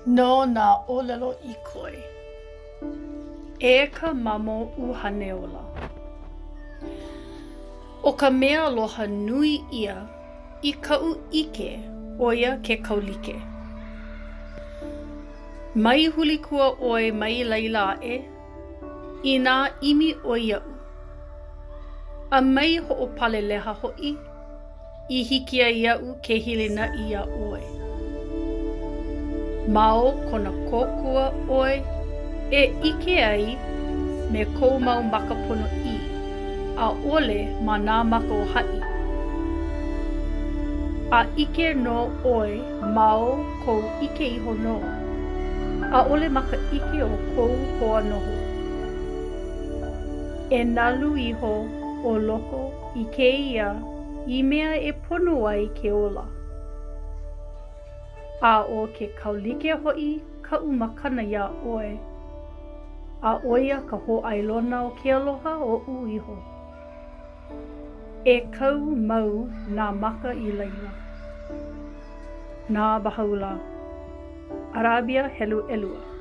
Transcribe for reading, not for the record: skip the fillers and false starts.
No nā ōlelo ikoi. E ka mamo uhane ola. O ka mea aloha nui ia I kau ike oia ke kaulike. Mai hulikua oi mai laila e, I nā imi o iau. A mai ho'opale leha ho'i, I hiki a iau ke hilina ia oi. Mao kona kōkua oi, e ike ai me kou mau makapono I, a ole ma nā maka o ha'i. A ike no oi mao kou ike iho no, a ole maka ike o kou hoa noho. E nalu iho o loko I ke ia I mea e pono ai ke ola. A o ke kaulike ho'i ka'u makana ia oi. A oia ka ho'ailona o ke aloha o iho. E kau mau nā maka I laila. Nā Baha'u'llah. Arabia Helu Elua.